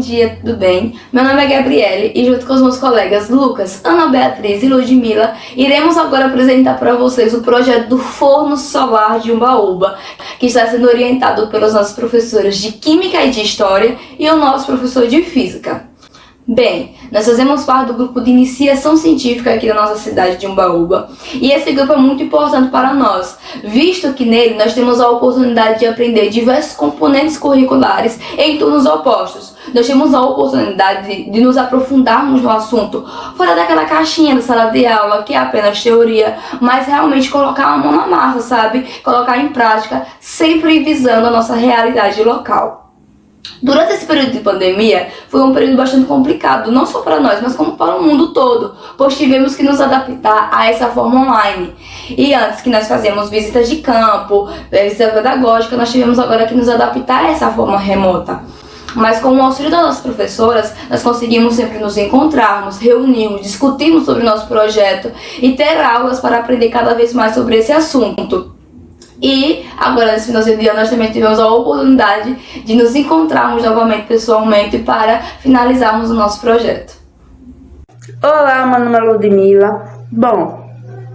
dia, tudo bem? Meu nome é Gabriele e junto com os meus colegas Lucas, Ana Beatriz e Ludmila, iremos agora apresentar para vocês o projeto do Forno Solar de Umbaúba, que está sendo orientado pelos nossos professores de Química e de História e o nosso professor de Física. Bem, nós fazemos parte do grupo de iniciação científica aqui da nossa cidade de Umbaúba e esse grupo é muito importante para nós, visto que nele nós temos a oportunidade de aprender diversos componentes curriculares em turnos opostos. Nós temos a oportunidade de nos aprofundarmos no assunto, fora daquela caixinha da sala de aula que é apenas teoria, mas realmente colocar a mão na massa, sabe? Colocar em prática, sempre visando a nossa realidade local. Durante esse período de pandemia, foi um período bastante complicado, não só para nós, mas como para o mundo todo, pois tivemos que nos adaptar a essa forma online. E antes que nós fazíamos visitas de campo, visita pedagógica, nós tivemos agora que nos adaptar a essa forma remota. Mas com o auxílio das nossas professoras, nós conseguimos sempre nos encontrarmos, reunirmos, discutirmos sobre o nosso projeto e ter aulas para aprender cada vez mais sobre esse assunto. E agora, nesse finalzinho de ano, nós também tivemos a oportunidade de nos encontrarmos novamente pessoalmente para finalizarmos o nosso projeto. Olá, meu nome é Ludmila. Bom,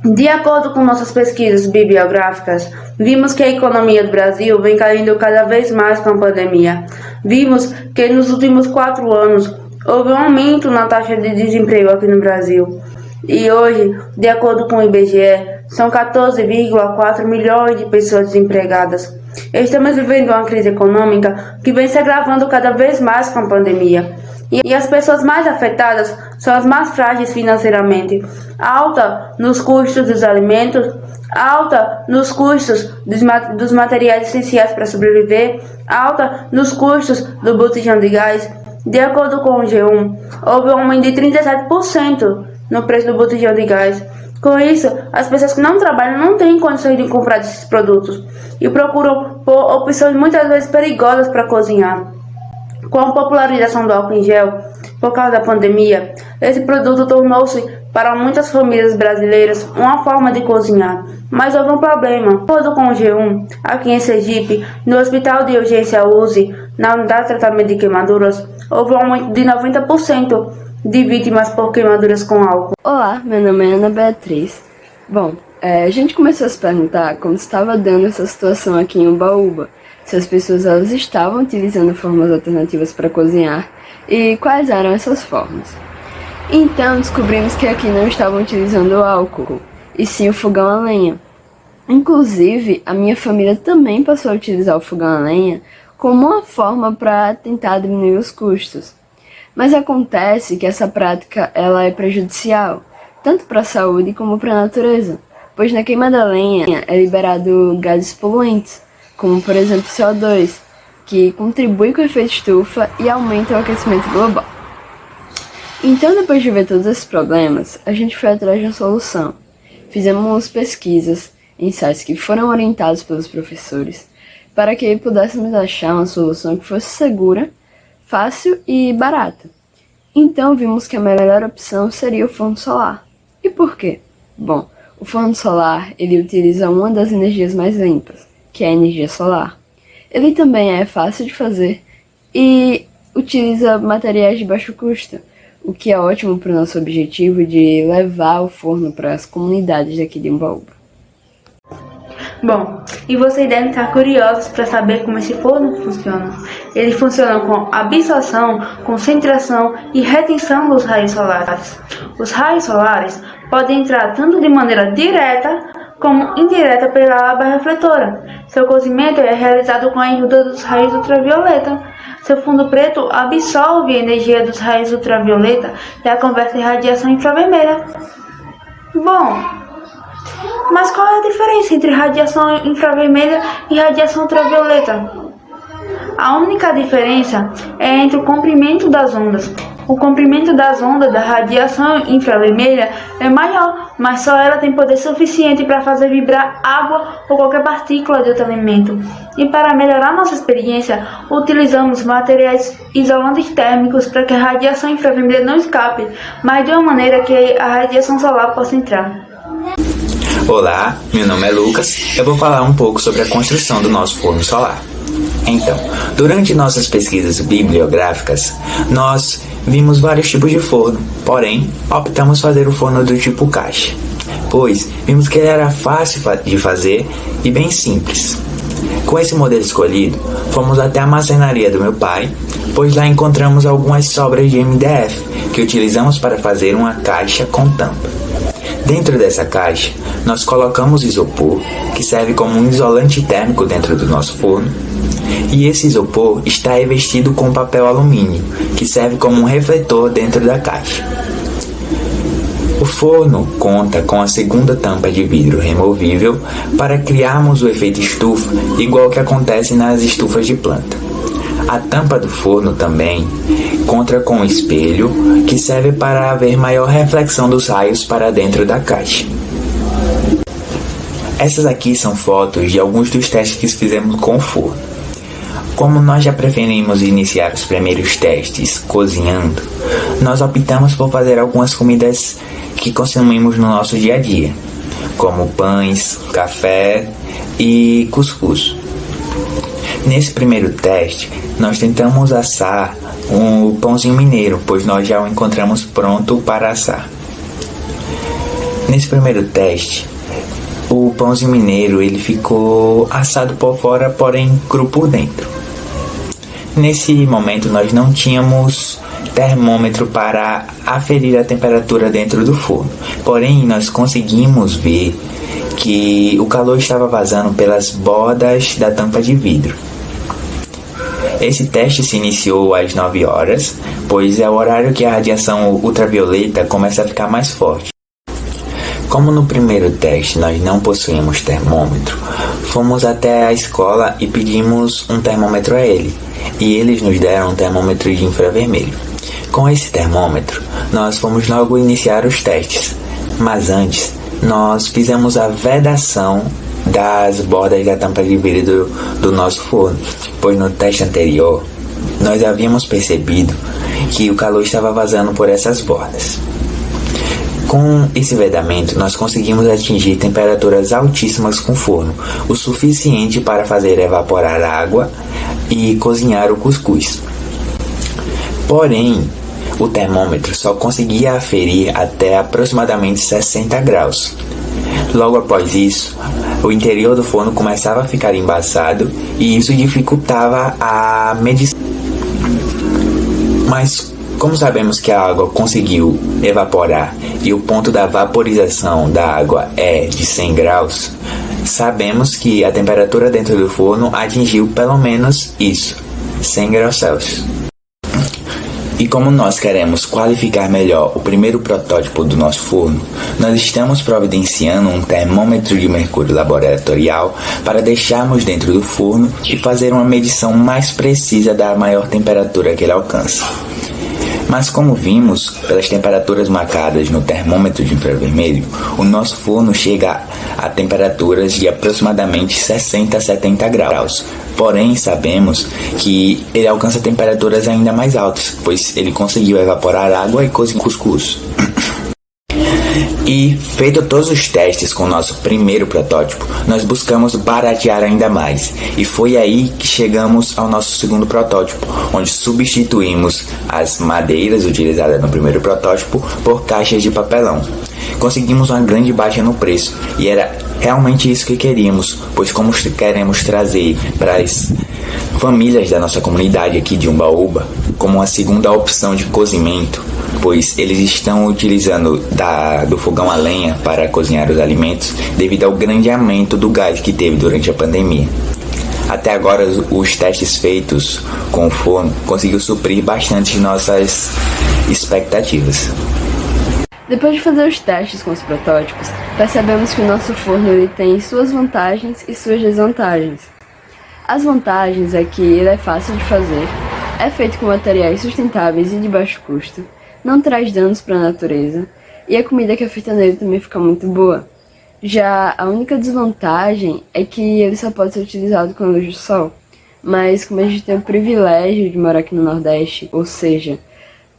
de acordo com nossas pesquisas bibliográficas, vimos que a economia do Brasil vem caindo cada vez mais com a pandemia. Vimos que nos últimos 4 anos houve um aumento na taxa de desemprego aqui no Brasil. E hoje, de acordo com o IBGE, são 14,4 milhões de pessoas desempregadas. Estamos vivendo uma crise econômica que vem se agravando cada vez mais com a pandemia. E as pessoas mais afetadas são as mais frágeis financeiramente. Alta nos custos dos alimentos, alta nos custos dos materiais essenciais para sobreviver, alta nos custos do botijão de gás. De acordo com o G1, houve um aumento de 37% no preço do botijão de gás. Com isso, as pessoas que não trabalham não têm condições de comprar esses produtos e procuram por opções muitas vezes perigosas para cozinhar. Com a popularização do álcool em gel, por causa da pandemia, esse produto tornou-se para muitas famílias brasileiras uma forma de cozinhar. Mas houve um problema. De acordo com o G1, aqui em Sergipe, no Hospital de Urgência USE, na unidade de tratamento de queimaduras, houve um aumento de 90% de vítimas por queimaduras com álcool. Olá, meu nome é Ana Beatriz. Bom, a gente começou a se perguntar como estava dando essa situação aqui em Umbaúba, se as pessoas elas estavam utilizando formas alternativas para cozinhar e quais eram essas formas. Então descobrimos que aqui não estavam utilizando o álcool, e sim o fogão a lenha. Inclusive, a minha família também passou a utilizar o fogão a lenha como uma forma para tentar diminuir os custos. Mas acontece que essa prática ela é prejudicial, tanto para a saúde como para a natureza, pois na queima da lenha é liberado gases poluentes, como por exemplo CO2, que contribui com o efeito estufa e aumenta o aquecimento global. Então, depois de ver todos esses problemas, a gente foi atrás de uma solução. Fizemos pesquisas em sites que foram orientados pelos professores, para que pudéssemos achar uma solução que fosse segura, fácil e barata. Então vimos que a melhor opção seria o forno solar. E por quê? Bom, o forno solar ele utiliza uma das energias mais limpas, que é a energia solar. Ele também é fácil de fazer e utiliza materiais de baixo custo, o que é ótimo para o nosso objetivo de levar o forno para as comunidades daqui de Umbaúba. Bom, e vocês devem estar curiosos para saber como esse forno funciona. Ele funciona com absorção, concentração e retenção dos raios solares. Os raios solares podem entrar tanto de maneira direta como indireta pela aba refletora. Seu cozimento é realizado com a ajuda dos raios ultravioleta. Seu fundo preto absorve a energia dos raios ultravioleta e a converte em radiação infravermelha. Bom, mas qual é a diferença entre radiação infravermelha e radiação ultravioleta? A única diferença é entre o comprimento das ondas. O comprimento das ondas da radiação infravermelha é maior, mas só ela tem poder suficiente para fazer vibrar água ou qualquer partícula de outro elemento. E para melhorar nossa experiência, utilizamos materiais isolantes térmicos para que a radiação infravermelha não escape, mas de uma maneira que a radiação solar possa entrar. Olá, meu nome é Lucas. Eu vou falar um pouco sobre a construção do nosso forno solar. Então, durante nossas pesquisas bibliográficas, nós vimos vários tipos de forno, porém, optamos fazer o forno do tipo caixa, pois vimos que ele era fácil de fazer e bem simples. Com esse modelo escolhido, fomos até a marcenaria do meu pai, pois lá encontramos algumas sobras de MDF que utilizamos para fazer uma caixa com tampa. Dentro dessa caixa, nós colocamos isopor, que serve como um isolante térmico dentro do nosso forno, e esse isopor está revestido com papel alumínio, que serve como um refletor dentro da caixa. O forno conta com a segunda tampa de vidro removível para criarmos o efeito estufa, igual que acontece nas estufas de planta. A tampa do forno também conta com um espelho que serve para haver maior reflexão dos raios para dentro da caixa. Essas aqui são fotos de alguns dos testes que fizemos com o forno. Como nós já preferimos iniciar os primeiros testes cozinhando, nós optamos por fazer algumas comidas que consumimos no nosso dia a dia, como pães, café e cuscuz. Nesse primeiro teste, nós tentamos assar um pãozinho mineiro, pois nós já o encontramos pronto para assar. Nesse primeiro teste, o pãozinho mineiro ele ficou assado por fora, porém cru por dentro. Nesse momento nós não tínhamos termômetro para aferir a temperatura dentro do forno, porém nós conseguimos ver que o calor estava vazando pelas bordas da tampa de vidro. Esse teste se iniciou às 9 horas, pois é o horário que a radiação ultravioleta começa a ficar mais forte. Como no primeiro teste nós não possuímos termômetro, fomos até a escola e pedimos um termômetro a ele, e eles nos deram um termômetro de infravermelho. Com esse termômetro, nós fomos logo iniciar os testes, mas antes nós fizemos a vedação das bordas da tampa de vidro do nosso forno, pois no teste anterior nós havíamos percebido que o calor estava vazando por essas bordas. Com esse vedamento, nós conseguimos atingir temperaturas altíssimas com o forno, o suficiente para fazer evaporar água e cozinhar o cuscuz. Porém, o termômetro só conseguia aferir até aproximadamente 60 graus. Logo após isso, o interior do forno começava a ficar embaçado e isso dificultava a medição. Mas como sabemos que a água conseguiu evaporar e o ponto da vaporização da água é de 100 graus, sabemos que a temperatura dentro do forno atingiu pelo menos isso, 100 graus Celsius. E como nós queremos qualificar melhor o primeiro protótipo do nosso forno, nós estamos providenciando um termômetro de mercúrio laboratorial para deixarmos dentro do forno e fazer uma medição mais precisa da maior temperatura que ele alcança. Mas como vimos pelas temperaturas marcadas no termômetro de infravermelho, o nosso forno chega a temperaturas de aproximadamente 60 a 70 graus. Porém, sabemos que ele alcança temperaturas ainda mais altas, pois ele conseguiu evaporar água e cozinhar cuscuz. E, feito todos os testes com o nosso primeiro protótipo, nós buscamos baratear ainda mais. E foi aí que chegamos ao nosso segundo protótipo, onde substituímos as madeiras utilizadas no primeiro protótipo por caixas de papelão. Conseguimos uma grande baixa no preço, e era realmente isso que queríamos, pois como queremos trazer para as famílias da nossa comunidade aqui de Umbaúba como uma segunda opção de cozimento, pois eles estão utilizando do fogão a lenha para cozinhar os alimentos devido ao grande aumento do gás que teve durante a pandemia. Até agora, os testes feitos com o forno conseguiu suprir bastante nossas expectativas. Depois de fazer os testes com os protótipos, percebemos que o nosso forno ele tem suas vantagens e suas desvantagens. As vantagens é que ele é fácil de fazer, é feito com materiais sustentáveis e de baixo custo, não traz danos para a natureza e a comida que é feita nele também fica muito boa. Já a única desvantagem é que ele só pode ser utilizado com a luz do sol, mas como a gente tem o privilégio de morar aqui no Nordeste, ou seja,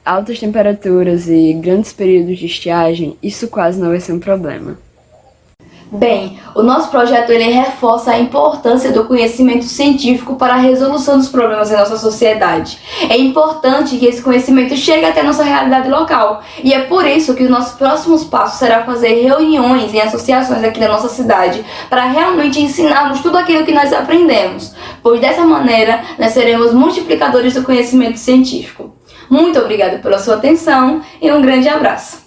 altas temperaturas e grandes períodos de estiagem, isso quase não vai ser um problema. Bem, o nosso projeto ele reforça a importância do conhecimento científico para a resolução dos problemas em nossa sociedade. É importante que esse conhecimento chegue até a nossa realidade local, e é por isso que os nossos próximos passos será fazer reuniões em associações aqui na nossa cidade para realmente ensinarmos tudo aquilo que nós aprendemos, pois dessa maneira nós seremos multiplicadores do conhecimento científico. Muito obrigada pela sua atenção e um grande abraço!